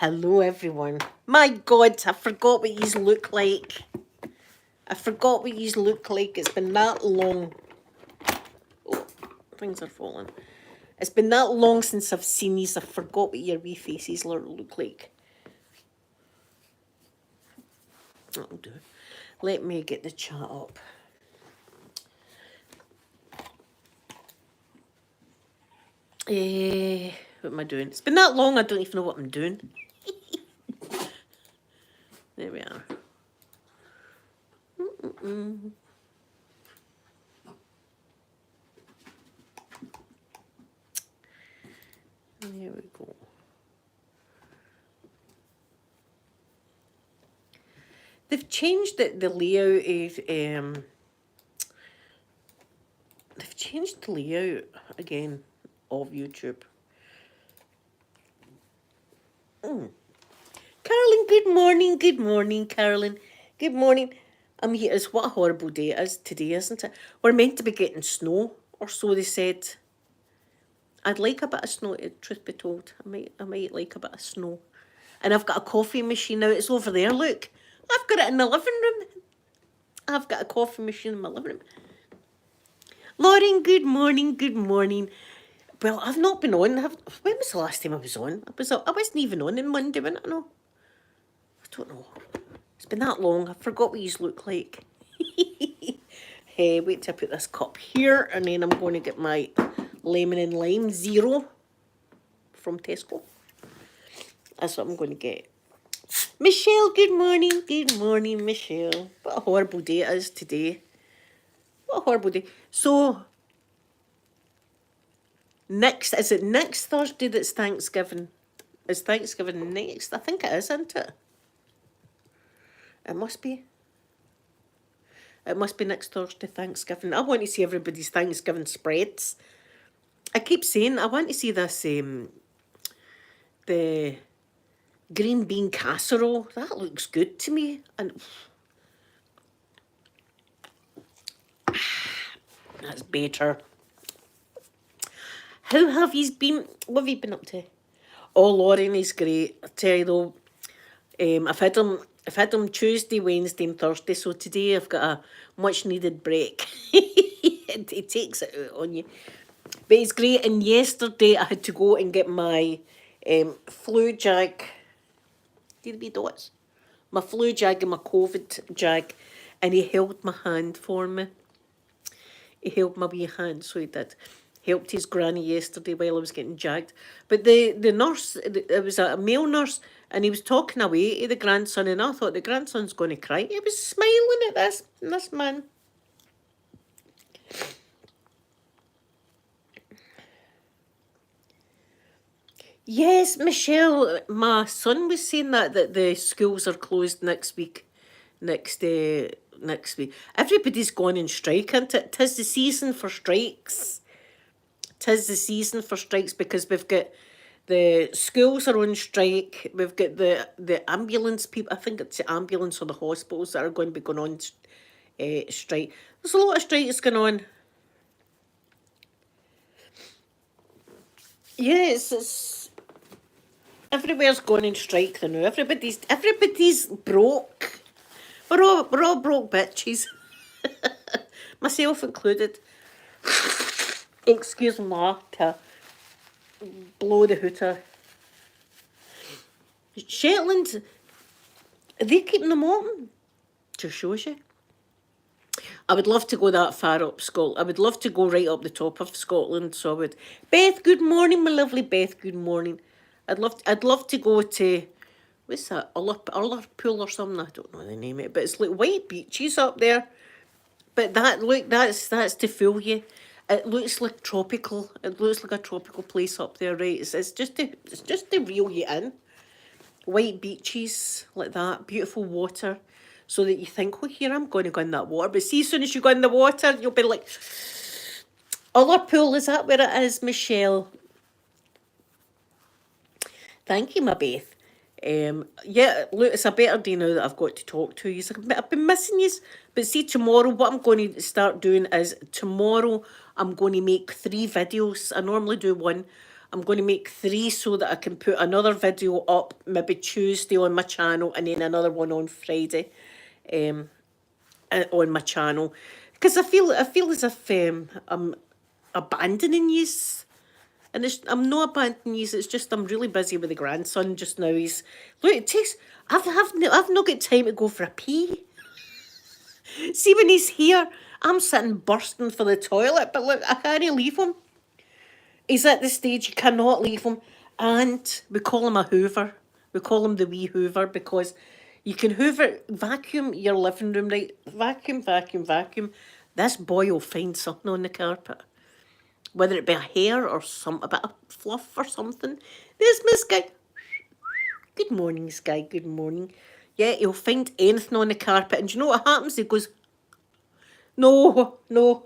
Hello, everyone. My God, I forgot what yous look like. I forgot what yous look like. It's been that long. Oh, things are falling. It's been that long since I've seen yous. I forgot what your wee faces look like. That'll do. Let me get the chat up. What am I doing? It's been that long, I don't even know what I'm doing. There we are. There we go. They've changed the layout of they've changed the layout again of YouTube. Carolyn, good morning, Carolyn. Good morning. I'm here. It's what a horrible day it is today, isn't it? We're meant to be getting snow, or so they said. I'd like a bit of snow, truth be told. I might like a bit of snow. And I've got a coffee machine now. It's over there, look. I've got it in the living room. I've got a coffee machine in my living room. Lauren, good morning. Well, I've not been on. When was the last time I was on? I wasn't even on Monday, wasn't I? No. I don't know. It's been that long. I forgot what yous look like. Hey, wait till I put this cup here, and then I'm going to get my lemon and lime zero from Tesco. That's what I'm going to get. Michelle, good morning, Michelle. What a horrible day it is today. What a horrible day. So, is it next Thursday that's Thanksgiving? Is Thanksgiving next? I think it is, isn't it? It must be. It must be next Thursday, Thanksgiving. I want to see everybody's Thanksgiving spreads. I keep saying I want to see this, the green bean casserole. That looks good to me. And that's better. How have you been? What have you been up to? Oh, Lauren is great. I tell you though, I've had him Tuesday, Wednesday, and Thursday. So today I've got a much needed break. it takes it out on you, but it's great. And yesterday I had to go and get my flu jag. Did be dots? My flu jag and my COVID jag, and he held my hand for me. He held my wee hand, so he did. Helped his granny yesterday while I was getting jagged. But the nurse, it was a male nurse, and he was talking away to the grandson, and I thought the grandson's going to cry. He was smiling at this man. Yes, Michelle, my son was saying that the schools are closed next week. Next week. Everybody's gone on strike, isn't it? 'Tis the season for strikes. 'Tis the season for strikes because we've got the schools are on strike. We've got the ambulance people. I think it's the ambulance or the hospitals that are going to be going on strike. There's a lot of strikes going on. Yes, it's everywhere's going on strike now. Everybody's broke. We're all broke bitches. Myself included. Excuse me to blow the hooter. Shetland, are they keeping them open? Just shows you. I would love to go that far up Scotland. I would love to go right up the top of Scotland. So I would. Beth, good morning, my lovely Beth. Good morning. I'd love to go to, what's that? Ullapool or something. I don't know the name of it, but it's like white beaches up there. But that's to fool you. It looks like tropical. It looks like a tropical place up there, right? It's just to reel you in. White beaches like that, beautiful water, so that you think, oh, here I'm going to go in that water. But see, as soon as you go in the water, you'll be like, Ullapool, is that where it is, Michelle? Thank you, my Beth. Yeah, look, it's a better day now that I've got to talk to you. I've been missing you. But see, tomorrow, what I'm going to start doing is tomorrow I'm going to make 3 videos. I normally do one. I'm going to make 3 so that I can put another video up maybe Tuesday on my channel and then another one on Friday on my channel. Because I feel as if I'm abandoning yous. And I'm not abandoning yous, it's just I'm really busy with the grandson just now. Look, it takes, I've not got time to go for a pee. See, when he's here, I'm sitting bursting for the toilet, but look, I can't leave him. He's at the stage you cannot leave him. And we call him a hoover. We call him the wee hoover because you can hoover, vacuum your living room, right? Vacuum, vacuum, vacuum. This boy will find something on the carpet. Whether it be a hair or a bit of fluff or something. There's my Sky. Good morning, Sky, good morning. Yeah, he'll find anything on the carpet. And do you know what happens? He goes, no, no.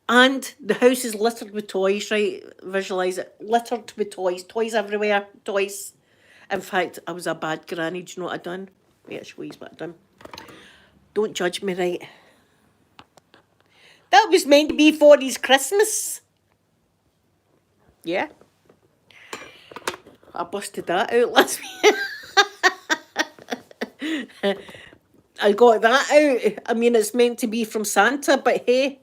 And the house is littered with toys, right? Visualise it. Littered with toys. Toys everywhere. Toys. In fact, I was a bad granny. Do you know what I done? Wait, I'll show you what I done. Don't judge me, right? That was meant to be for his Christmas. Yeah. I busted that out last week. I got that out. I mean, it's meant to be from Santa, but hey.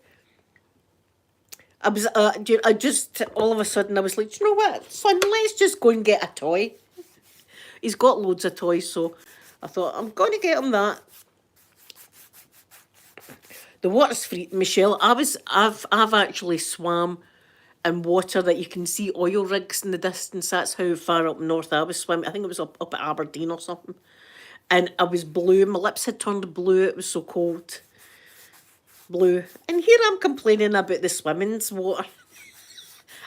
I just, all of a sudden, I was like, do you know what, son, let's just go and get a toy. He's got loads of toys, so I thought, I'm going to get him that. The water's free, Michelle. I've actually swam in water that you can see oil rigs in the distance. That's how far up north I was swimming. I think it was up at Aberdeen or something. And I was blue. My lips had turned blue. It was so cold. Blue. And here I'm complaining about the swimming's water.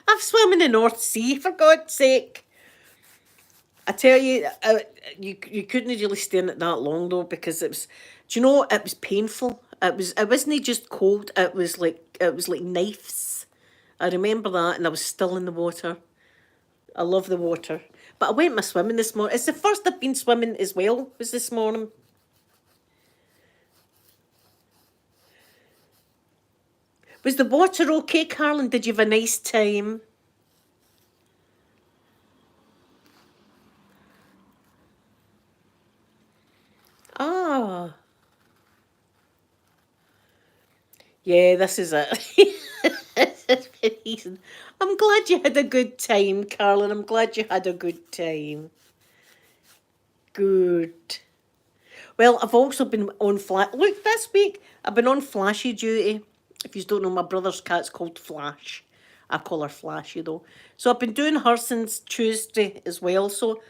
I've swum in the North Sea, for God's sake. I tell you, you couldn't really stay in it that long though, because it was. Do you know it was painful? It wasn't just cold. It was like knives. I remember that, and I was still in the water. I love the water, but I went my swimming this morning. It's the first I've been swimming as well. Was this morning. Was the water okay, Carlin? Did you have a nice time? Ah. Yeah, this is it. I'm glad you had a good time, Carlin. I'm glad you had a good time. Good. Well, I've also been on Look, this week I've been on Flashy duty. If you don't know, my brother's cat's called Flash. I call her Flashy though. So I've been doing her since Tuesday as well. So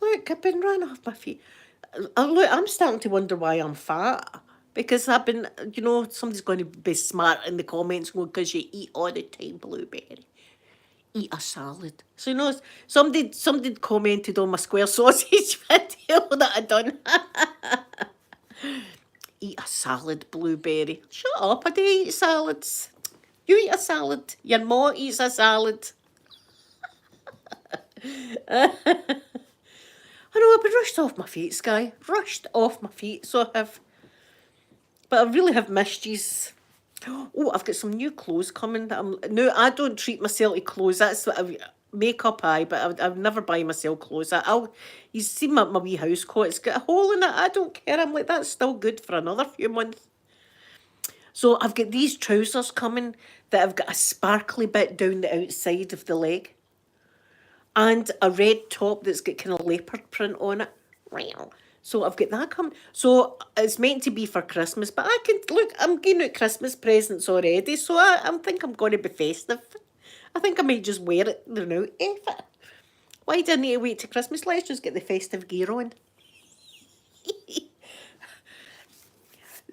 look, I've been running off my feet. Look, I'm starting to wonder why I'm fat. Because I've been, somebody's going to be smart in the comments going, because you eat all the time, Blueberry. Eat a salad. So, somebody commented on my square sausage video that I done. Eat a salad, Blueberry. Shut up, I do eat salads. You eat a salad. Your mom eats a salad. I know, I've been rushed off my feet, Sky. Rushed off my feet, so I have. But I really have missed yous. Oh, I've got some new clothes coming. No, I don't treat myself to clothes. That's what makeup, but I've never buy myself clothes. You see my wee house coat, it's got a hole in it. I don't care. I'm like, that's still good for another few months. So I've got these trousers coming that have got a sparkly bit down the outside of the leg. And a red top that's got kind of leopard print on it. So I've got that coming. So it's meant to be for Christmas, but I'm getting out Christmas presents already, so I think I'm going to be festive. I think I might just wear it, F it. Why do I need to wait till Christmas? Let's just get the festive gear on.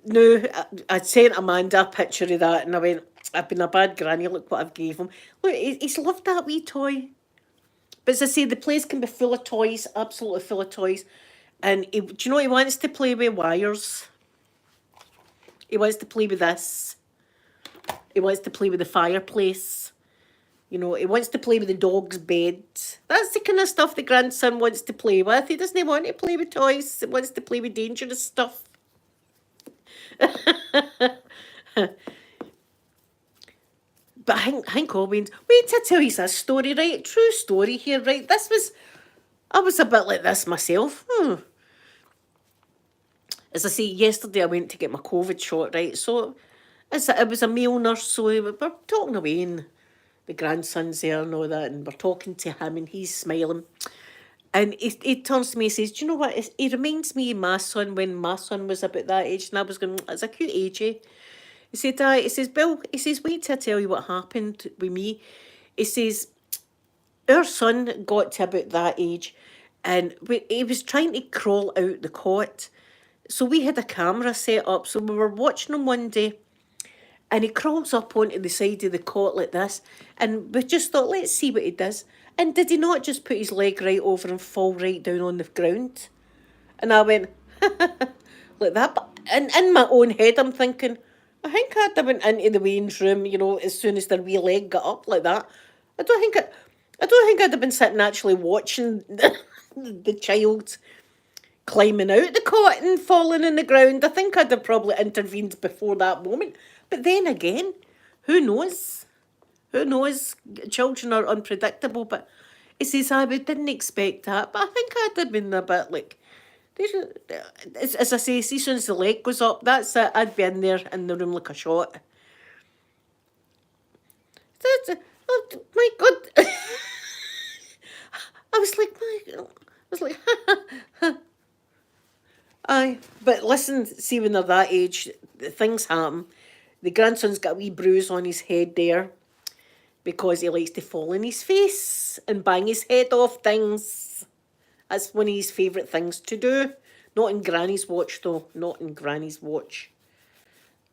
No, I sent Amanda a picture of that and I went, I've been a bad granny, look what I've gave him. Look, he's loved that wee toy. But as I say, the place can be full of toys, absolutely full of toys. And do you know he wants to play with wires? He wants to play with this. He wants to play with the fireplace. He wants to play with the dog's bed. That's the kind of stuff the grandson wants to play with. He doesn't want to play with toys. He wants to play with dangerous stuff. But Hank Owen's, wait till I tell you this story, right? True story here, right? I was a bit like this myself. As I say, yesterday I went to get my COVID shot, right? So it was a male nurse, so we're talking away, and the grandson's there and all that, and we're talking to him, and he's smiling. And he turns to me and says, do you know what? He reminds me of my son when my son was about that age, and I was going, it's a cute age, eh? He said, he says, Bill, he says, wait till I tell you what happened with me. He says, our son got to about that age, and he was trying to crawl out the cot. So we had a camera set up, so we were watching him one day, and he crawls up onto the side of the cot like this, and we just thought, let's see what he does. And did he not just put his leg right over and fall right down on the ground? And I went, like that. But in my own head, I'm thinking, I think I'd have went into the wean's room, as soon as their wee leg got up like that. I don't think I'd have been sitting actually watching the child climbing out the cot and falling on the ground. I think I'd have probably intervened before that moment. But then again, who knows? Who knows? Children are unpredictable, but he says, we didn't expect that. But I think I'd have been a bit like, as I say, see, as soon as the leg goes up, that's it. I'd be in there in the room like a shot. Oh, my God. I was like, aye. But listen, see, when they're that age, things happen. The grandson's got a wee bruise on his head there because he likes to fall on his face and bang his head off things. That's one of his favourite things to do. Not in Granny's watch, though. Not in Granny's watch.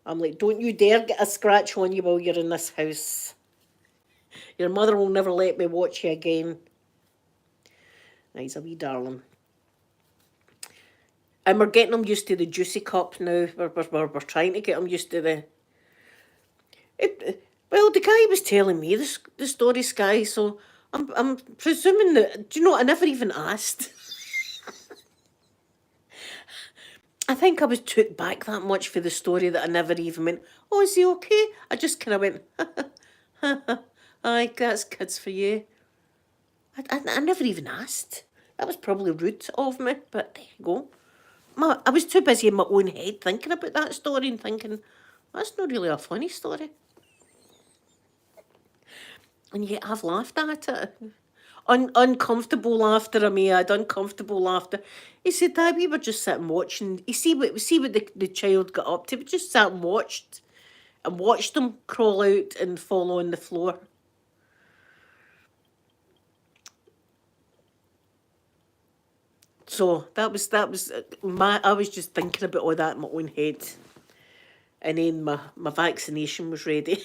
I'm like, don't you dare get a scratch on you while you're in this house. Your mother will never let me watch you again. He's a wee darling. And we're getting him used to the juicy cup now. We're trying to get him used to the... Well, the guy was telling me the story, Sky, so I'm presuming that... Do you know, I never even asked. I think I was took back that much for the story that I never even went, oh, is he okay? I just kind of went, aye, that's kids for you. I never even asked. That was probably rude of me, but there you go. I was too busy in my own head thinking about that story and thinking, that's not really a funny story. And yet I've laughed at it. Uncomfortable laughter, I may add, uncomfortable laughter. He said, Dad, we were just sitting watching. You see what the child got up to. We just sat and watched him crawl out and fall on the floor. So that was I was just thinking about all that in my own head. And then my vaccination was ready.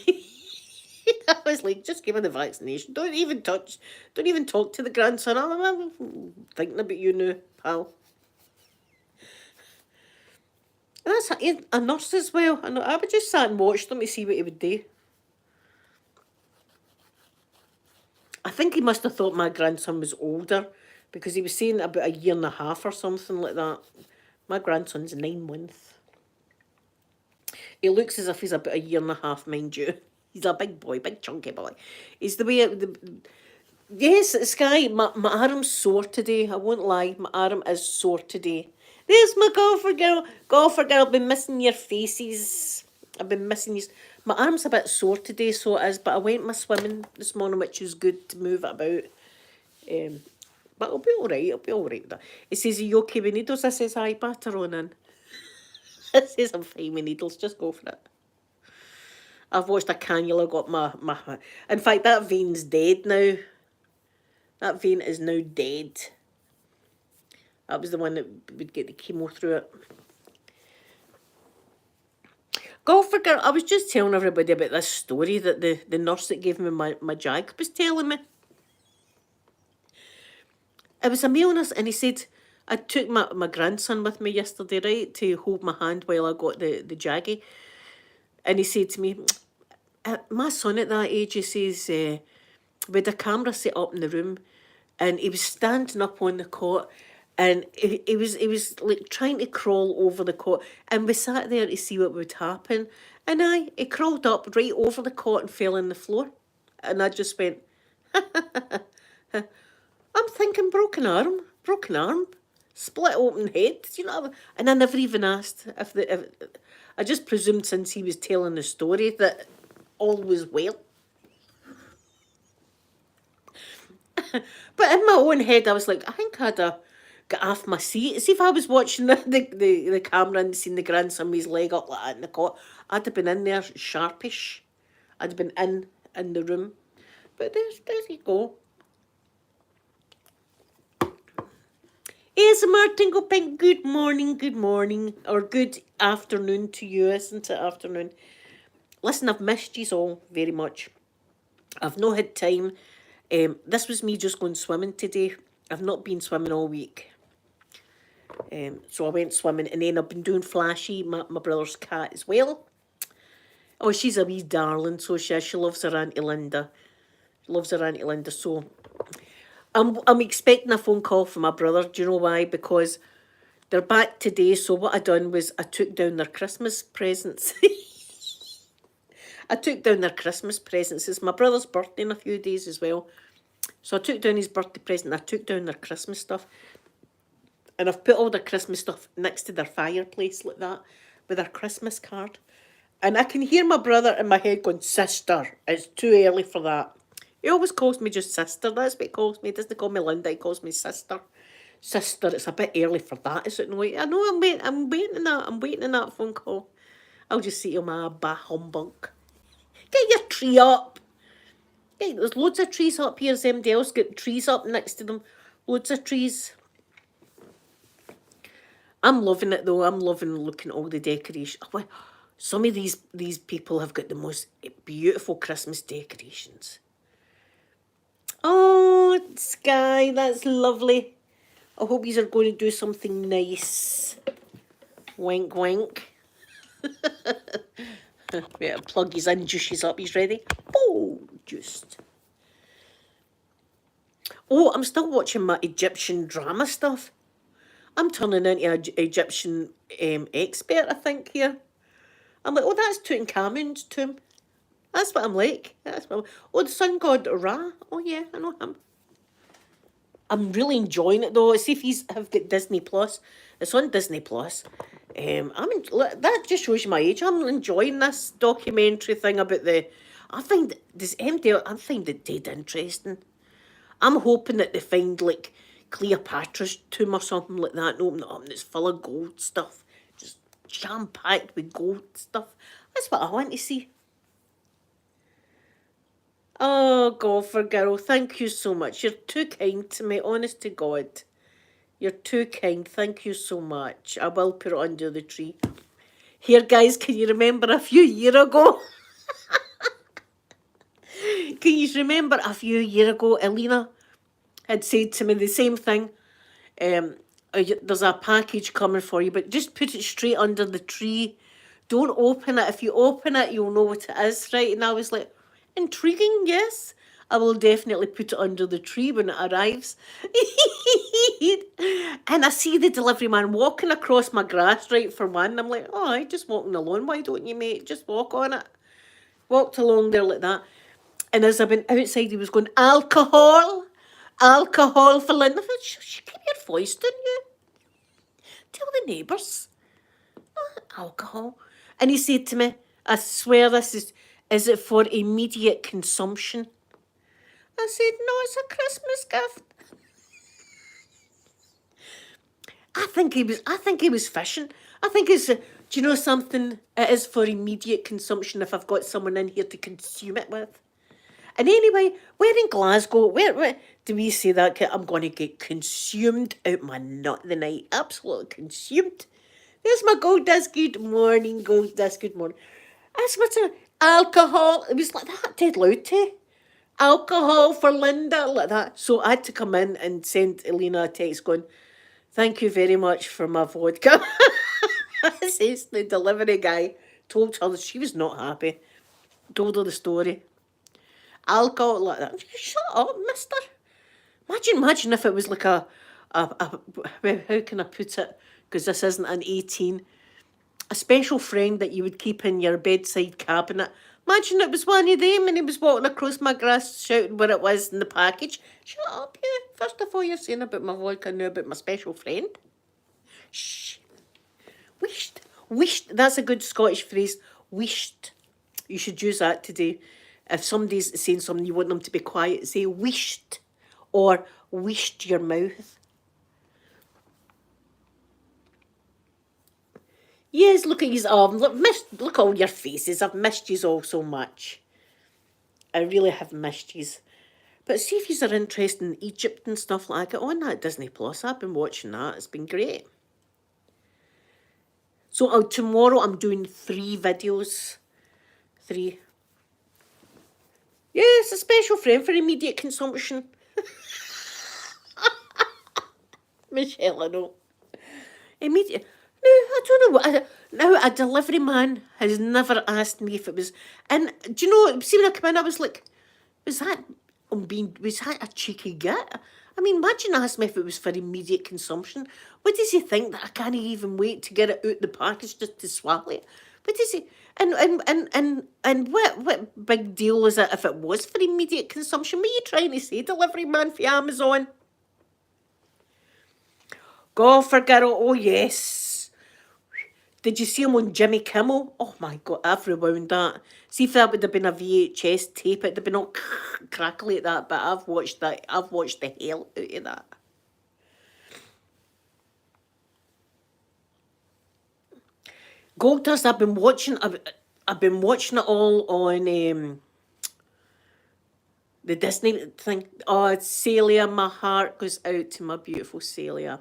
I was like, just give me the vaccination. Don't even talk to the grandson. I'm thinking about you now, pal. And that's a nurse as well. I would just sat and watched him to see what he would do. I think he must have thought my grandson was older because he was saying about a year and a half or something like that. My grandson's 9 months. He looks as if he's about a year and a half, mind you. He's a big boy, big chunky boy. He's the way... Yes, Sky, my arm's sore today. I won't lie, my arm is sore today. There's my golfer girl. Golfer girl, I've been missing your faces. I've been missing you. My arm's a bit sore today, so it is, but I went my swimming this morning, which was good to move it about. But I'll be all right. I'll be all right with that. He says, are you okay with needles? I says, aye, batter on in. I says, I'm fine with needles. Just go for it. I've watched a cannula, got my... In fact, that vein's dead now. That vein is now dead. That was the one that would get the chemo through it. Golfer girl, I was just telling everybody about this story that the nurse that gave me my jag was telling me. It was a male nurse, and he said, I took my grandson with me yesterday, right, to hold my hand while I got the jaggy. And he said to me, my son at that age, he says, we had a camera set up in the room, and he was standing up on the cot, And he was like trying to crawl over the cot, and we sat there to see what would happen. And he crawled up right over the cot and fell on the floor. And I just went, I'm thinking broken arm, split open head, you know. And I never even asked if I just presumed since he was telling the story that all was well. But in my own head, I was like, I think I'd have got off my seat. See, if I was watching the camera and seen the grandson with his leg up like that in the cot, I'd have been in there sharpish. I'd have been in the room. But there you go. ASMR Tingle Pink, good morning, or good afternoon to you, isn't it? Afternoon. Listen, I've missed you all very much. I've not had time. This was me just going swimming today. I've not been swimming all week. So I went swimming, and then I've been doing Flashy, my brother's cat, as well. Oh, she's a wee darling, so she is. She loves her Auntie Linda. So I'm expecting a phone call from my brother. Do you know why? Because they're back today. So what I done was I took down their Christmas presents. It's my brother's birthday in a few days as well. So I took down his birthday present and I took down their Christmas stuff. And I've put all their Christmas stuff next to their fireplace like that with their Christmas card. And I can hear my brother in my head going, sister, it's too early for that. He always calls me just sister. That's what he calls me. He doesn't call me Linda. He calls me sister. Sister, it's a bit early for that, is it? No, I know I'm waiting on that phone call. I'll just say to my bah humbug. Get your tree up. Hey, there's loads of trees up here. Has anybody else got trees up next to them? Loads of trees. I'm loving it though. I'm loving looking at all the decorations. Some of these people have got the most beautiful Christmas decorations. Oh, Sky, that's lovely. I hope you are going to do something nice. Wink, wink. Better plug his in, juices up. He's ready. Oh, juiced. Oh, I'm still watching my Egyptian drama stuff. I'm turning into an Egyptian expert, I think, here. I'm like, oh, that's Tutankhamun's tomb. That's what I'm like. Oh, the sun god Ra. Oh, yeah, I know him. I'm really enjoying it, though. See if have got Disney Plus. It's on Disney Plus. That just shows you my age. I'm enjoying this documentary thing about I find it dead interesting. I'm hoping that they find, like, Cleopatra's tomb or something like that and open it up and it's full of gold stuff. Just jam-packed with gold stuff. That's what I want to see. Oh, golfer girl, thank you so much. You're too kind to me, honest to God. You're too kind. Thank you so much. I will put it under the tree. Here, guys, can you remember a few years ago? Can you remember a few years ago, Elena had said to me the same thing? There's a package coming for you, but just put it straight under the tree. Don't open it. If you open it, you'll know what it is, right? And I was like, intriguing, yes. I will definitely put it under the tree when it arrives. And I see the delivery man walking across my grass, right, for one. I'm like, oh, I'm just walking alone. Why don't you, mate? Just walk on it. Walked along there like that. And as I've been outside, he was going, alcohol for Linda. Keep your voice, didn't you? Tell the neighbours. Alcohol. And he said to me, I swear this is it for immediate consumption? I said, no, it's a Christmas gift. I think he was fishing. I think it's, do you know something? It is for immediate consumption if I've got someone in here to consume it with. And anyway, we're in Glasgow. Where do we say that? I'm going to get consumed out my nut the night. Absolutely consumed. There's my gold dust. Good morning, gold dust. Good morning. That's what's alcohol. It was like that, dead loud too. Alcohol for Linda, like that. So I had to come in and send Elena a text going, thank you very much for my vodka. Says the delivery guy told her that she was not happy. Told her the story. Alcohol like that. Shut up, mister. Imagine if it was like a how can I put it? Because this isn't an 18. A special friend that you would keep in your bedside cabinet. Imagine it was one of them and he was walking across my grass shouting what it was in the package. Shut up, you. First of all, you're saying about my vodka, now about my special friend. Shh. Wished. Wished. That's a good Scottish phrase. Wished. You should use that today. If somebody's saying something you want them to be quiet, say wished or wished your mouth. Yes, look at his arm. Look all your faces. I've missed yous all so much. I really have missed yous. But see if yous are interested in Egypt and stuff like that. On that Disney Plus, I've been watching that. It's been great. So tomorrow I'm doing 3 videos. 3. Yes, a special friend for immediate consumption. Michelle, I know. Immediate. No, I don't know what. Now, a delivery man has never asked me if it was. And do you know, see when I come in, I was like, was that a cheeky git? I mean, imagine asking me if it was for immediate consumption. What does he think that I can't even wait to get it out the package just to swallow it? What does he? And what big deal is it if it was for immediate consumption? What are you trying to say, delivery man for Amazon? Go forget it. Oh yes. Did you see him on Jimmy Kimmel? Oh my God, I've rewound that. See if that would have been a VHS tape, it'd have been all crackly like that, but I've watched that. I've watched the hell out of that. Gold Dust, I've been watching it all on the Disney thing. Oh, it's Celia, my heart goes out to my beautiful Celia.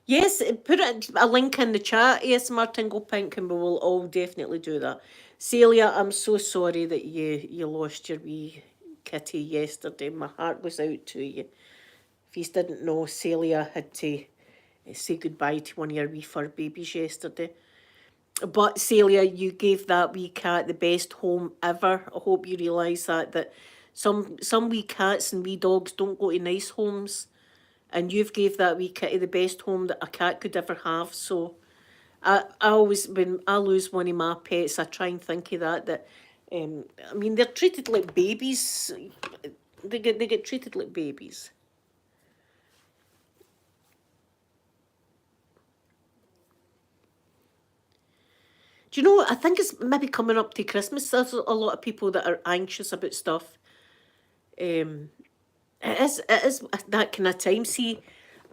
Yes, put a link in the chat, ASMR Tingle Pink, and we will all definitely do that. Celia, I'm so sorry that you lost your wee kitty yesterday. My heart goes out to you. If you didn't know, Celia had to say goodbye to one of your wee fur babies yesterday. But Celia, you gave that wee cat the best home ever. I hope you realise that some wee cats and wee dogs don't go to nice homes. And you've gave that wee kitty the best home that a cat could ever have. So I always, when I lose one of my pets, I try and think of that. I mean, they're treated like babies. They get treated like babies. Do you know, I think it's maybe coming up to Christmas. There's a lot of people that are anxious about stuff. It is that kind of time. See,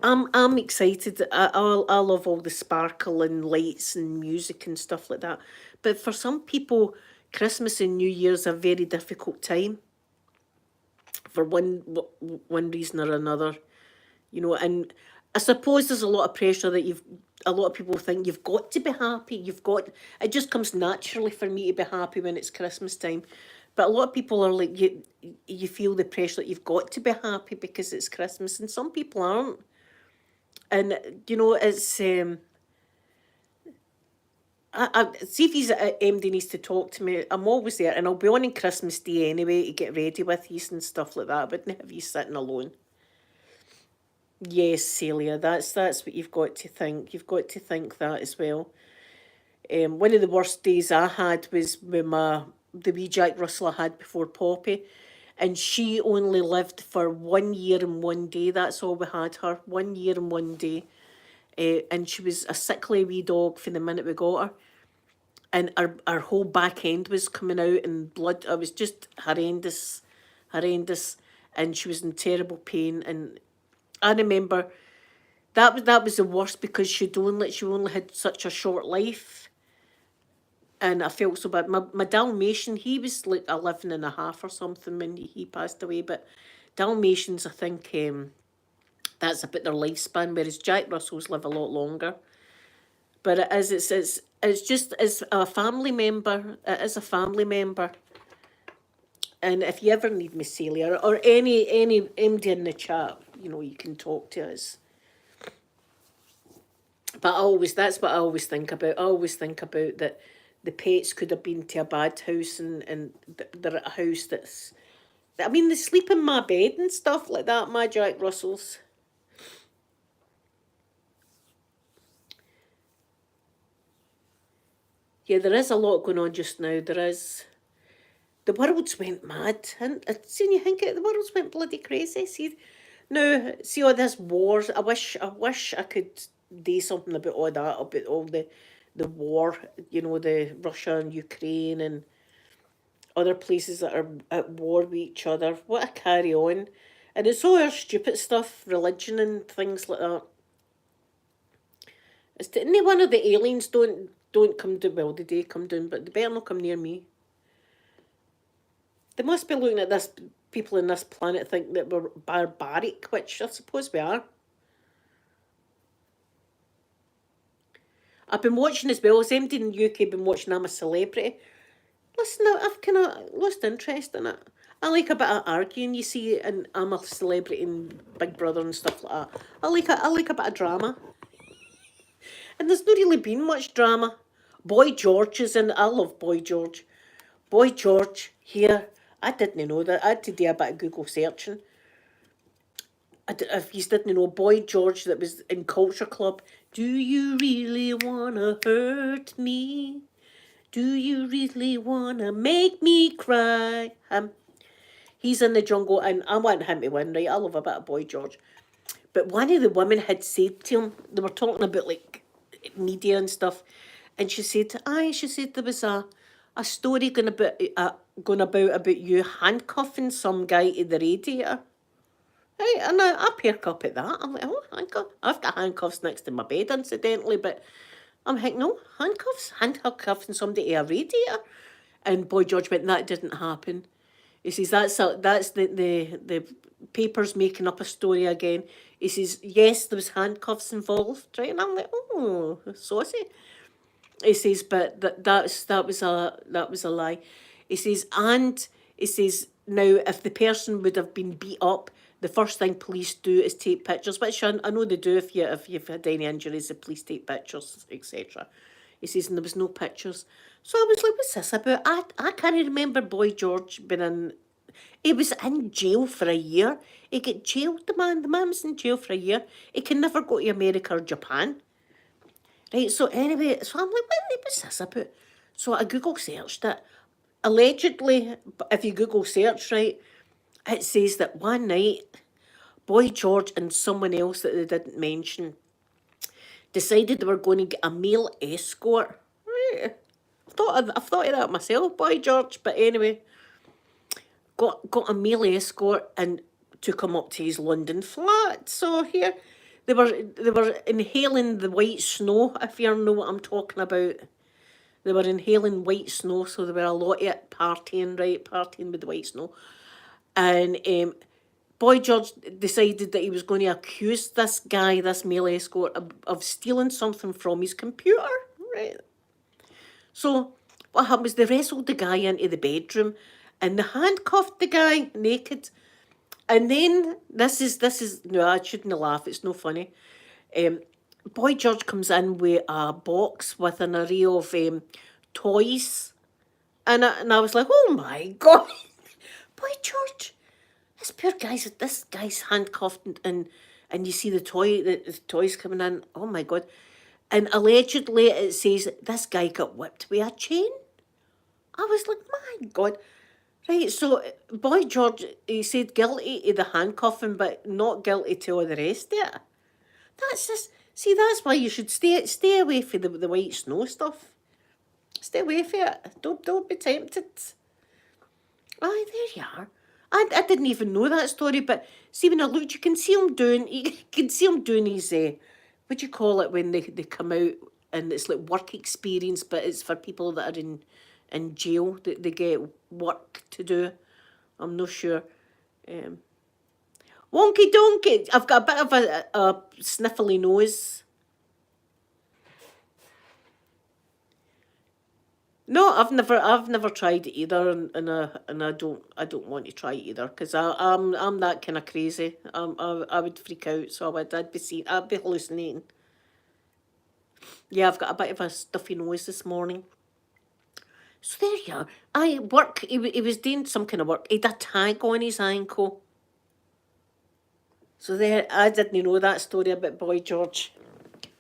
I'm excited. I love all the sparkle and lights and music and stuff like that. But for some people, Christmas and New Year's a very difficult time for one reason or another. You know, and I suppose there's a lot of pressure that a lot of people think you've got to be happy. It just comes naturally for me to be happy when it's Christmas time. But a lot of people are like, you feel the pressure that you've got to be happy because it's Christmas, and some people aren't. And, you know, it's, I see if he's MD needs to talk to me. I'm always there, and I'll be on Christmas Day anyway to get ready with you and stuff like that. But never you sitting alone. Yes, Celia, that's what you've got to think. You've got to think that as well. One of the worst days I had was with the wee Jack Russell I had before Poppy, and she only lived for 1 year and 1 day. That's all we had her, 1 year and 1 day. And she was a sickly wee dog from the minute we got her. And her whole back end was coming out in blood. It was just horrendous, horrendous. And she was in terrible pain. And I remember that was the worst because she only had such a short life. And I felt so bad. My Dalmatian, he was like 11 and a half or something when he passed away. But Dalmatians, I think that's about their lifespan, whereas Jack Russells live a lot longer. But it's just as a family member. It is a family member. And if you ever need me, Celia, or any MD in the chat, you know, you can talk to us. But that's what I always think about. I always think about that the pets could have been to a bad house and they're at a house that's I mean, they sleep in my bed and stuff like that, my Jack Russells. Yeah, there is a lot going on just now. There is. The world's went mad. And seen you think it, the world's went bloody crazy. See, now, see all this wars. I wish I could do something about all that, about all the war, the Russia and Ukraine and other places that are at war with each other. What a carry on. And it's all our stupid stuff, religion and things like that. It's to, any one of the aliens don't come down. Well, they do come down, but they better not come near me. They must be looking at this. People in this planet think that we're barbaric, which I suppose we are. I've been watching as well. As MD in the UK, been watching I'm a Celebrity. Listen, I've kind of lost interest in it. I like a bit of arguing, you see, and I'm a Celebrity and Big Brother and stuff like that. I like a bit of drama, and there's not really been much drama. Boy George is in. I love Boy George. Boy George here. I didn't know that. I had to do a bit of Google searching. If you didn't know, Boy George that was in Culture Club. Do you really wanna hurt me? Do you really wanna make me cry? He's in the jungle, and I want him to win, right? I love a bit of Boy George. But one of the women had said to him, they were talking about like media and stuff, and she said, she said there was a story going about you handcuffing some guy to the radiator. Right, and I perk up at that. I'm like, oh, handcuff. I've got handcuffs next to my bed, incidentally, but I'm like, no, handcuffing somebody to a radiator. And Boy George went, that didn't happen. He says, that's the papers making up a story again. He says, yes, there was handcuffs involved, right? And I'm like, oh, saucy. He says, but that was a lie. He says, and he says, now if the person would have been beat up, the first thing police do is take pictures, which I know they do if you've had any injuries, the police take pictures, etc. He says, and there was no pictures. So I was like, what's this about? I can't remember Boy George being in. He was in jail for a year. He got jailed, the man. The man was in jail for a year. He can never go to America or Japan. Right, so anyway, so I'm like, what's this about? So I Google searched it. Allegedly, if you Google search, right, it says that one night, Boy George and someone else that they didn't mention decided they were going to get a male escort. Right. I've thought of that myself, Boy George, but anyway, got a male escort and took him up to his London flat. So here they were inhaling the white snow, if you know what I'm talking about. They were inhaling white snow, so there were a lot of it partying, right? Partying with the white snow. And Boy George decided that he was going to accuse this guy, this male escort, of stealing something from his computer, right? So what happened was they wrestled the guy into the bedroom and they handcuffed the guy naked. And then this is no, I shouldn't laugh, it's no funny. Boy George comes in with a box with an array of toys. And I was like, oh my God. Boy George, this guy's handcuffed and you see the toys coming in. Oh my God. And allegedly it says this guy got whipped with a chain. I was like, my God. Right, so Boy George, he said guilty to the handcuffing, but not guilty to all the rest of it. That's just, see, that's why you should stay away from the white snow stuff. Stay away from it. Don't be tempted. Aye, there you are. I didn't even know that story, but see when I looked, you can see him doing his, what do you call it when they come out and it's like work experience, but it's for people that are in jail, that they get work to do. I'm not sure. Um, Wonky donkey. I've got a bit of a sniffly nose. No, I've never tried it either, and I don't want to try it either because I'm that kind of crazy. I would freak out, so I'd be hallucinating. Yeah, I've got a bit of a stuffy nose this morning. So there you are. I work, he was doing some kind of work. He had a tag on his ankle. So there, I didn't know that story about Boy George.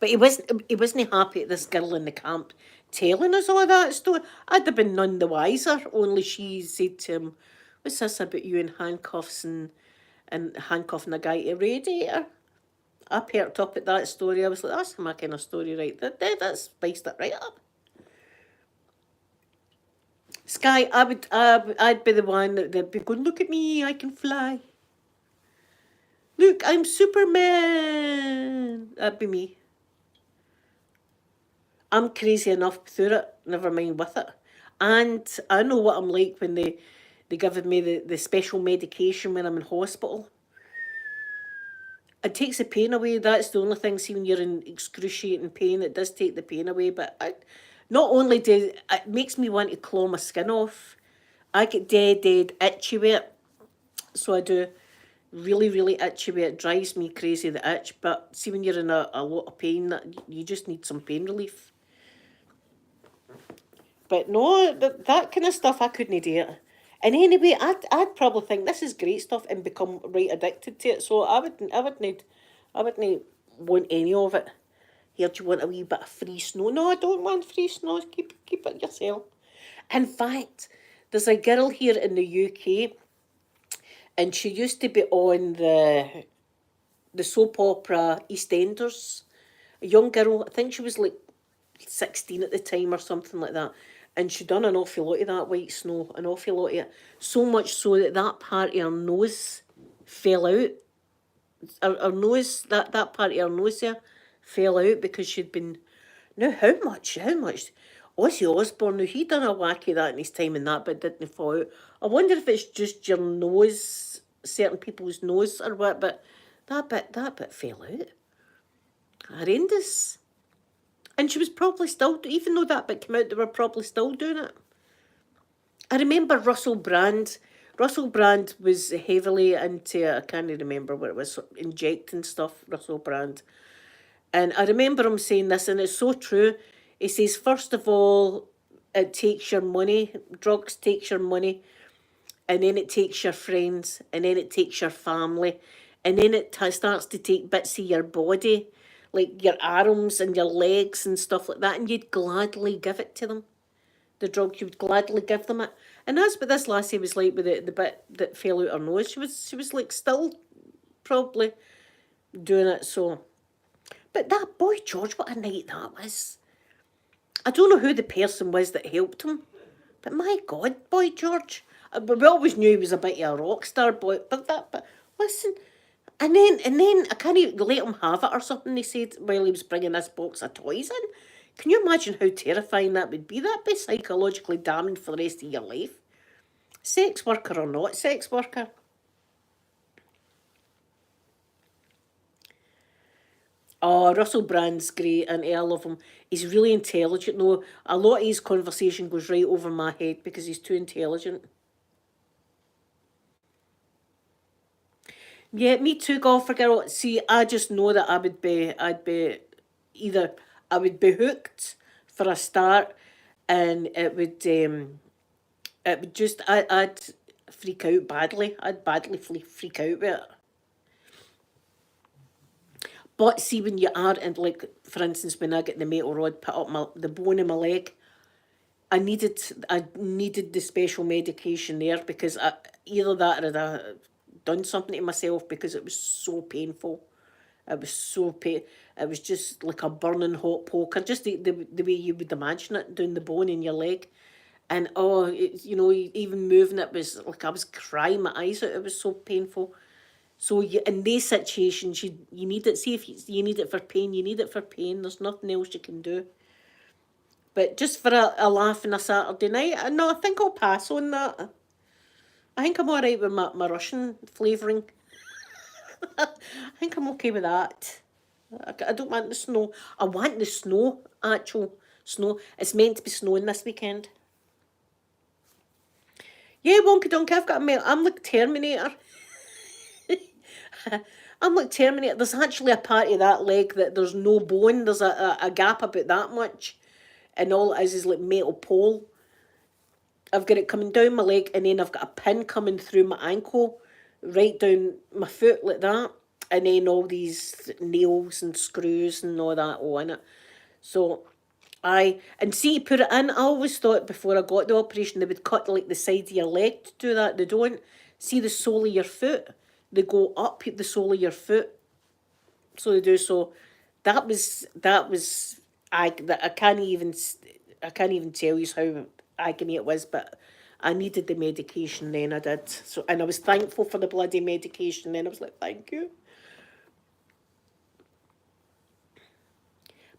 But he wasn't happy at this girl in the camp telling us all that story. I'd have been none the wiser, only she said to him, "What's this about you in handcuffs and handcuffing a guy to a radiator?" I perked up at that story. I was like, that's my kind of story right there. That spiced it right up. Sky, I'd be the one that'd be going, look at me, I can fly. Look, I'm Superman. That'd be me. I'm crazy enough through it, never mind with it. And I know what I'm like when they give me the special medication when I'm in hospital. It takes the pain away. That's the only thing. See, when you're in excruciating pain, it does take the pain away. But not only do it makes me want to claw my skin off, I get dead itchy with it. So I do really, really itchy with it. It drives me crazy, the itch. But see, when you're in a lot of pain, that you just need some pain relief. But no, that kind of stuff, I couldn't do it. And anyway, I'd probably think this is great stuff and become right addicted to it. So I wouldn't want any of it. Here, do you want a wee bit of free snow? No, I don't want free snow. Keep it yourself. In fact, there's a girl here in the UK, and she used to be on the soap opera EastEnders. A young girl, I think she was like 16 at the time or something like that. And she done an awful lot of that white snow, an awful lot of it. So much so that that part of her nose fell out. Her nose, that part of her nose there fell out because she'd been... Now, how much? Ozzy Osbourne, now he done a whack of that in his time and that, but didn't fall out. I wonder if it's just your nose, certain people's nose or what, but that bit fell out. Horrendous. And she was probably still, even though that bit came out, they were probably still doing it. I remember Russell Brand. Russell Brand was heavily into, I can't remember what it was, injecting stuff, Russell Brand. And I remember him saying this, and it's so true. He says, first of all, it takes your money, drugs takes your money, and then it takes your friends, and then it takes your family, and then it starts to take bits of your body, like your arms and your legs and stuff like that, and you'd gladly give it to them. The drug, you would gladly give them it. And that's what this lassie was like with the bit that fell out her nose. She was like still probably doing it, so. But that Boy George, what a night that was. I don't know who the person was that helped him, but my God, Boy George. But we always knew he was a bit of a rock star, boy. But listen, and then I can't even let him have it or something. They said while he was bringing this box of toys in. Can you imagine how terrifying that would be? That'd be psychologically damning for the rest of your life. Sex worker or not sex worker. Oh, Russell Brand's great, and I love him. He's really intelligent. No, a lot of his conversation goes right over my head because he's too intelligent. Yeah, me too, golfer girl. See, I just know that I'd be either, I would be hooked for a start, and it would just, I'd freak out badly. I'd badly freak out with it. But see, when you are, and like, for instance, when I get the metal rod put up the bone in my leg, I needed the special medication there because either that or I'd done something to myself because it was so painful. It was so pain. It was just like a burning hot poker, just the way you would imagine it, down the bone in your leg. And oh, even moving it was like I was crying my eyes out. It was so painful. So in these situations, you need it. See if you need it for pain, you need it for pain. There's nothing else you can do. But just for a laugh on a Saturday night, no, I think I'll pass on that. I think I'm all right with my Russian flavouring. I think I'm okay with that. I don't want the snow. I want the snow, actual snow. It's meant to be snowing this weekend. Yeah, wonky donkey, I've got a mail. I'm like Terminator. I'm like Terminator. There's actually a part of that leg that there's no bone. There's a gap about that much. And all it is like metal pole. I've got it coming down my leg, and then I've got a pin coming through my ankle, right down my foot like that, and then all these nails and screws and all that all in it. So and see, to put it in, I always thought before I got the operation they would cut like the side of your leg to do that. They don't. See the sole of your foot? They go up the sole of your foot. So they do. So that was I can't even tell you how agony it was, but I needed the medication then. I did. So, and I was thankful for the bloody medication then. I was like, thank you.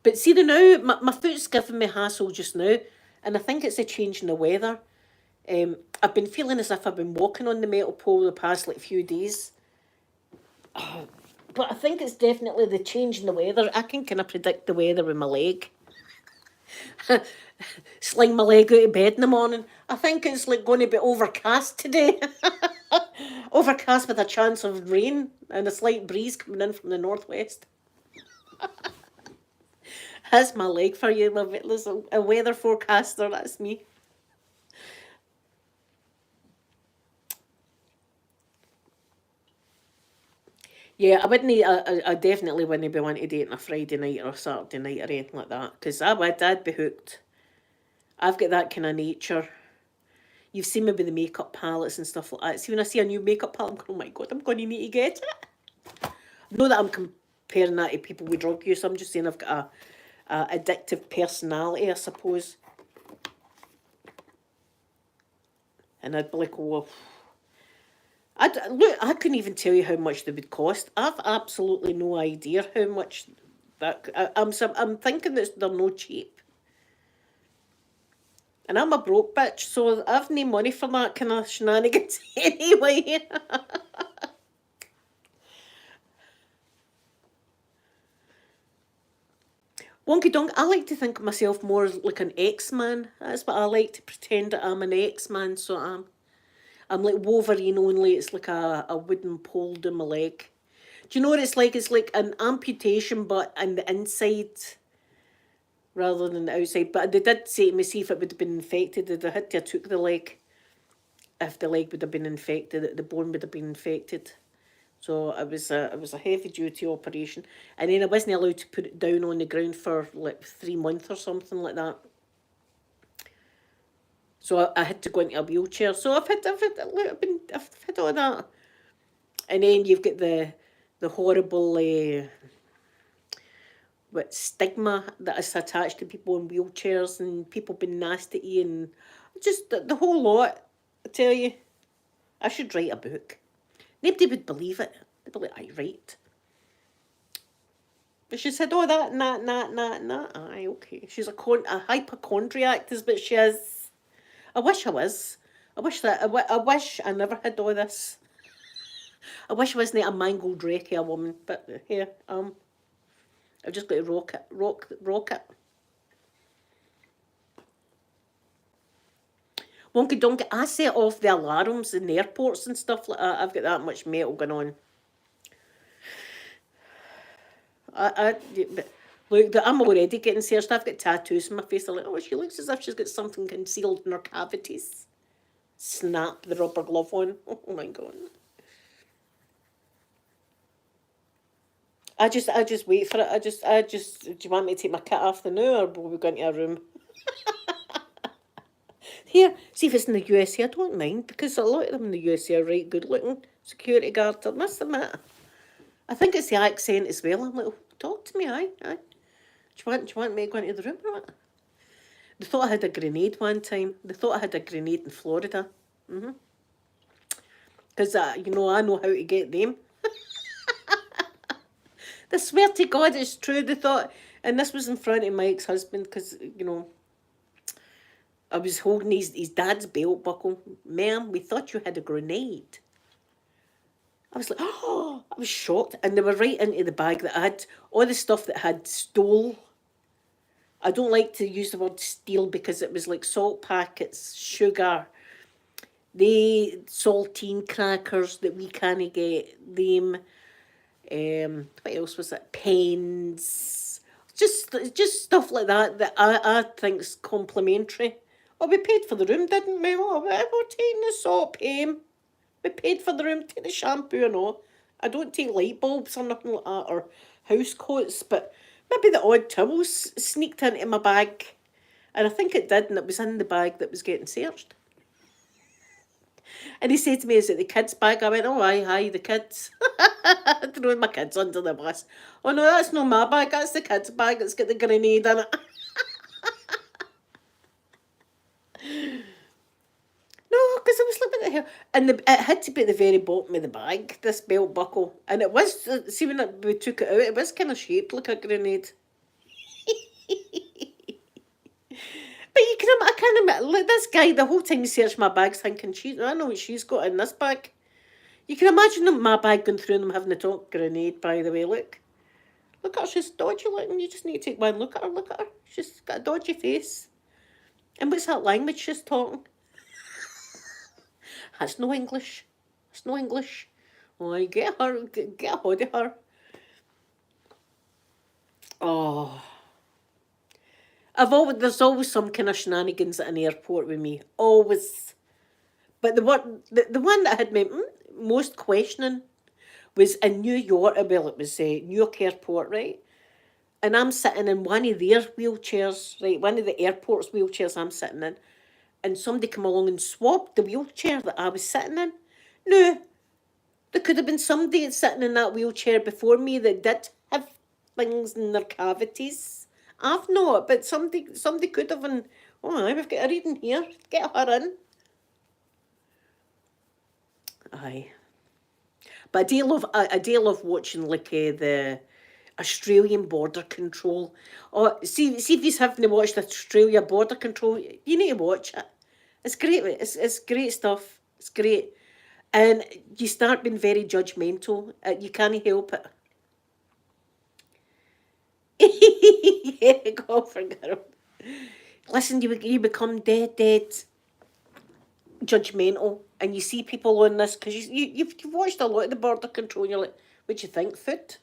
But see the now, my foot's giving me hassle just now, and I think it's a change in the weather. I've been feeling as if I've been walking on the metal pole the past like few days. But I think it's definitely the change in the weather. I can kind of predict the weather with my leg. Sling my leg out of bed in the morning. I think it's like going to be overcast today. Overcast with a chance of rain and a slight breeze coming in from the northwest. That's my leg for you, love it. Listen, a weather forecaster, that's me. Yeah, I wouldn't. I definitely wouldn't be wanting to date on a Friday night or a Saturday night or anything like that. Because I'd be hooked. I've got that kind of nature. You've seen me with the makeup palettes and stuff like that. See, when I see a new makeup palette, I'm going, oh my God, I'm going to need to get it. Not that I'm comparing that to people with drug use. I'm just saying I've got a addictive personality, I suppose. And I'd be like, oh, I couldn't even tell you how much they would cost. I've absolutely no idea how much that. I'm thinking that they're no cheap, and I'm a broke bitch, so I've no money for that kind of shenanigans anyway. Wonky donk. I like to think of myself more as like an X-Man. That's what I like to pretend that I'm an X-Man. So I'm like Wolverine, only it's like a wooden pole to my leg. Do you know what it's like? It's like an amputation, but on the inside rather than the outside. But they did say to me, see if it would have been infected. They'd have had to have took the leg if the leg would have been infected, the bone would have been infected. So it was a heavy duty operation, and then I wasn't allowed to put it down on the ground for like 3 months or something like that. So I had to go into a wheelchair. So I've had all that, and then you've got the horrible what stigma that is attached to people in wheelchairs and people being nasty to you and just the whole lot. I tell you, I should write a book. Nobody would believe it. They'd be like, I write. But she said, oh, that, nah. Aye, okay. She's a hypochondriac, is what she is. I wish I was. I wish I never had all this. I wish I wasn't a mangled wreck of a woman. But here, I've just got to rock it. Wonky donkey, I set off the alarms in the airports and stuff like that. I've got that much metal going on. But look, I'm already getting searched. I've got tattoos on my face. They're like, oh, she looks as if she's got something concealed in her cavities. Snap the rubber glove on. Oh my God. I just wait for it. Do you want me to take my kit off the now, or will we go into a room? Here, see if it's in the USA. I don't mind because a lot of them in the USA are right good looking security guards. I must admit. I think it's the accent as well. I'm like, oh, talk to me, aye. Do you want me to go into the room or what? They thought I had a grenade one time. They thought I had a grenade in Florida. Because, I know how to get them. They swear to God it's true. They thought, and this was in front of my ex-husband because, I was holding his dad's belt buckle. Ma'am, we thought you had a grenade. I was like, oh, I was shocked. And they were right into the bag that had all the stuff that had stole. I don't like to use the word steal because it was like salt packets, sugar, the saltine crackers that we can't get, them. What else was it? Pens. Just stuff like that I think's complimentary. Oh, we paid for the room, didn't we? Oh, we're taking the soap home. We paid for the room, take the shampoo and all. I don't take light bulbs or nothing like that, or house coats, but maybe the odd towels sneaked into my bag. And I think it did, and it was in the bag that was getting searched. And he said to me, is it the kids' bag? I went, oh, aye, the kids. Throwing my kids under the bus. Oh, no, that's not my bag, that's the kids' bag. It's got the grenade in it. No, because I was looking at her, and it had to be at the very bottom of the bag, this belt buckle. And it was, see, when we took it out, it was kind of shaped like a grenade. But you can, I can't imagine, like this guy, the whole time he searched my bags thinking, I know what she's got in this bag. You can imagine them, my bag going through and them having the top grenade, by the way, look. Look at her, she's dodgy looking, you just need to take one look at her. She's got a dodgy face. And what's that language she's talking? That's no English. It's no English. Oh, get her, get a hold of her. Oh. There's always some kind of shenanigans at an airport with me. Always. But the one that had me most questioning was in New York. Well, it was New York Airport, right? And I'm sitting in one of their wheelchairs, right? One of the airport's wheelchairs I'm sitting in. And somebody come along and swapped the wheelchair that I was sitting in. No, there could have been somebody sitting in that wheelchair before me that did have things in their cavities. I've not, but somebody could have. And oh, we've got a reading here. Get her in. Aye, but I do love watching like the Australian border control. Oh, see if you haven't watched Australia border control, you need to watch it. It's great. It's great stuff. It's great, and you start being very judgmental. You can't help it. Yeah, go for girl. Listen, you become dead judgmental, and you see people on this because you've watched a lot of the border control. And you're like, what do you think? Food?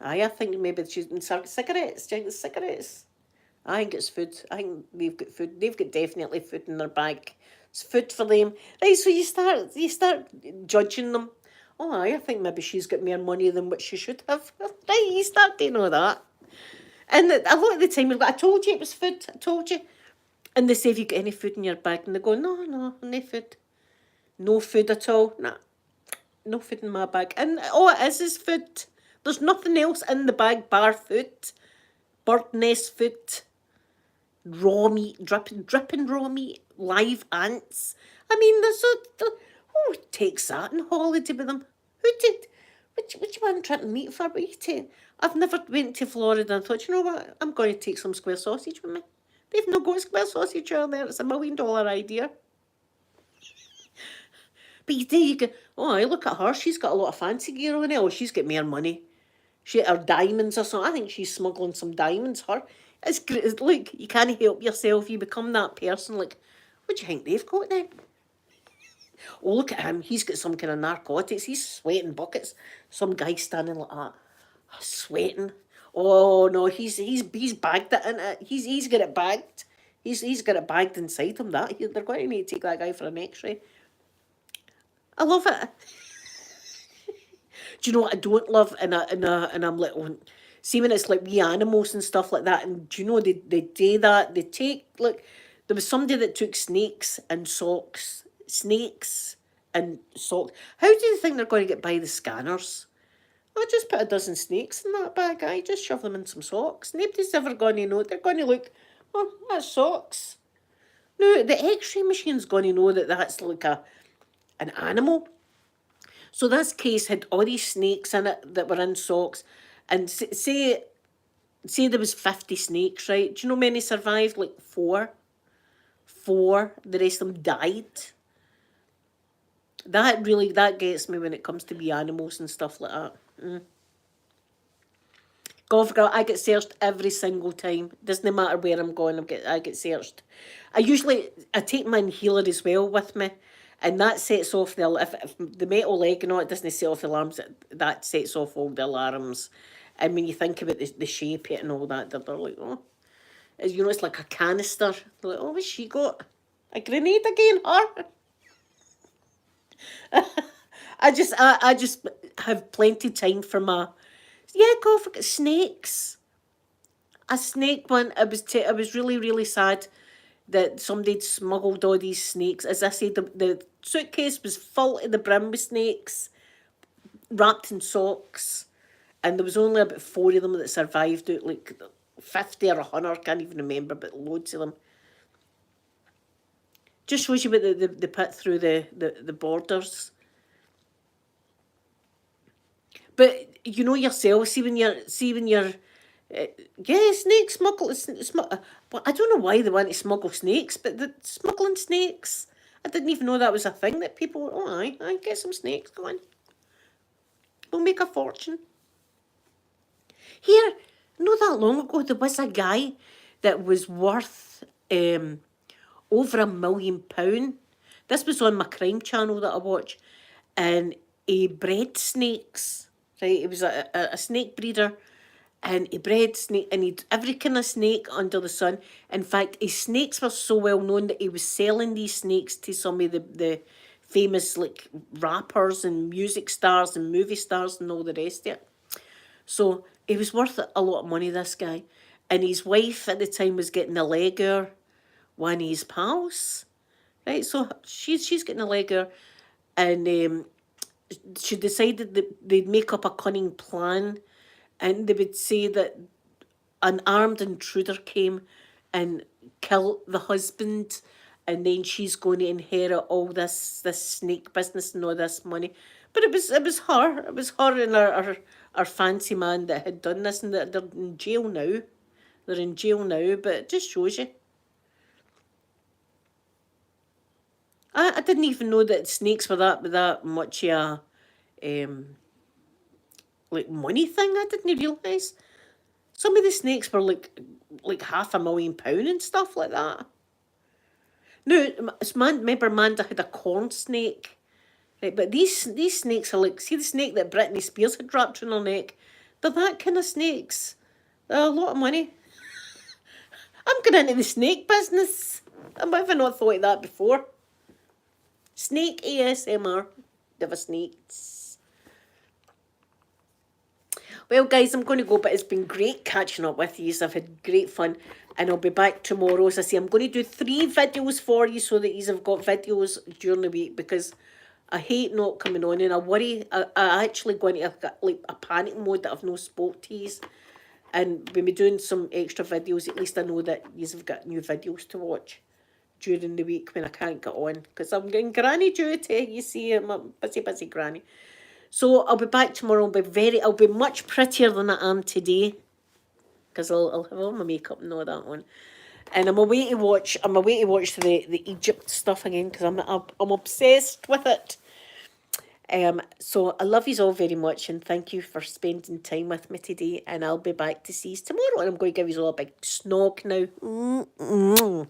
Aye, I think maybe she's in cigarettes. Do you think it's cigarettes? I think it's food. I think they've got food. They've got definitely food in their bag. It's food for them. Right, so you start judging them. Oh, aye, I think maybe she's got more money than what she should have. Right, you start doing all that. And a lot of the time, I told you it was food. I told you. And they say, have you got any food in your bag? And they go, no food. No food at all. Nah, no food in my bag. And all it is food. There's nothing else in the bag bar food. Bird nest food. Raw meat, dripping raw meat, live ants. I mean, who takes that on holiday with them? Who did? Which one trying to meet for? What you take? I've never went to Florida and thought, you know what? I'm going to take some square sausage with me. They've not got square sausage out there. It's $1 million idea. But you go, oh, I look at her. She's got a lot of fancy gear on it. Oh, she's got more money. Her diamonds or something. I think she's smuggling some diamonds. Her. It's great. Look, you can't help yourself. You become that person. Like, what do you think they've got then? Oh, look at him. He's got some kind of narcotics. He's sweating buckets. Some guy standing like that, sweating. Oh no, he's bagged it in it. He's got it bagged. He's got it bagged inside him. They're going to need to take that guy for an X-ray. I love it. Do you know what I don't love? And I'm like, oh, see when it's like wee animals and stuff like that. And do you know they do that? They take like there was somebody that took snakes and socks, snakes and socks. How do you think they're going to get by the scanners? I just put a dozen snakes in that bag. I just shove them in some socks. Nobody's ever going to know. They're going to look. Oh, that's socks. No, the X-ray machine's going to know that that's like an animal. So this case had all these snakes in it that were in socks, and say there was 50 snakes, right? Do you know how many survived? Like four. Four. The rest of them died. That gets me when it comes to be animals and stuff like that. God, I get searched every single time. Doesn't matter where I'm going, I get searched. I take my inhaler as well with me, and that sets off if the metal leg and all it doesn't set off the alarms. That sets off all the alarms. And when you think about the shape of it and all that, they're like, oh. You know, it's like a canister. They're like, oh, what's she got? A grenade again, her? I just have plenty time for my, yeah, go for snakes. A snake one. I was really, really sad that somebody'd smuggled all these snakes. As I said, the suitcase was full to the brim with snakes, wrapped in socks, and there was only about 4 of them that survived out like 50 or 100, I can't even remember, but loads of them. Just shows you what they put through the borders. But you know yourself, see when you're yeah, snake smuggle. Well, I don't know why they want to smuggle snakes, but the smuggling snakes. I didn't even know that was a thing that people. Oh, I get some snakes. Go on, we'll make a fortune. Here, not that long ago, there was a guy that was worth over £1 million. This was on my crime channel that I watch, and he bred snakes. Right, he was a snake breeder, and he bred snake, and he'd every kind of snake under the sun. In fact, his snakes were so well known that he was selling these snakes to some of the famous like rappers and music stars and movie stars and all the rest of it. So he was worth a lot of money, this guy. And his wife at the time was getting a leg hour, one of his pals. Right, so she's getting a leg hour, and she decided that they'd make up a cunning plan, and they would say that an armed intruder came and killed the husband, and then she's going to inherit all this snake business and all this money. But it was her and her fancy man that had done this, and they're in jail now. They're in jail now, but it just shows you. I didn't even know that snakes were that much like money thing. I didn't realise. Some of the snakes were like £500,000 and stuff like that. No, remember Amanda had a corn snake, right? But these snakes are like, see the snake that Britney Spears had wrapped around her neck. They're that kind of snakes. They're a lot of money. I'm going into the snake business. I've never not thought of that before. Snake ASMR. Never snakes. Well, guys, I'm going to go, but it's been great catching up with you. I've had great fun, and I'll be back tomorrow. As I say, I'm going to do 3 videos for you so that you have got videos during the week, because I hate not coming on, and I worry. I actually go into like a panic mode that I've no spoke to you. And when we're doing some extra videos, at least I know that you've got new videos to watch during the week when I can't get on, because I'm getting granny duty. You see, I'm a busy granny. So I'll be back tomorrow. I'll be much prettier than I am today, because I'll have all my makeup and all that on. And I'm away to watch the Egypt stuff again, because I'm obsessed with it. So I love you all very much, and thank you for spending time with me today. And I'll be back to see you tomorrow. And I'm going to give you all a big snog now.